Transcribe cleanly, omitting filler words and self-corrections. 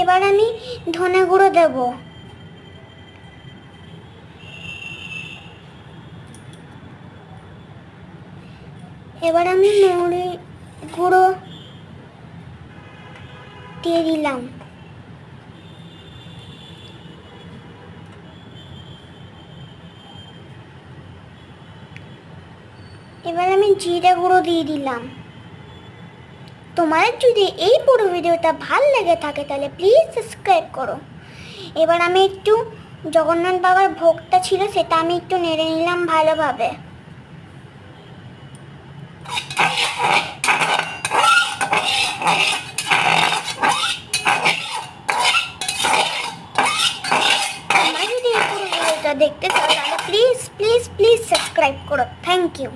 এবার আমি ধনে গুঁড়ো দেব। এবার আমি মৌরি গুঁড়ো দিয়ে দিলাম। এবার আমি জিরে গুঁড়ো দিয়ে দিলাম। তোমার যদি এই পুরো ভিডিওটা ভালো লেগে থাকে তাহলে প্লিজ সাবস্ক্রাইব করো। এবার আমি একটু জগন্নাথ বাবার ভোগটা ছিল সেটা আমি একটু নেড়ে নিলাম ভালোভাবে। তোমরা যদি এই পুরো ভিডিওটা দেখতে চাও তাহলে প্লিজ প্লিজ প্লিজ সাবস্ক্রাইব করো। Thank you.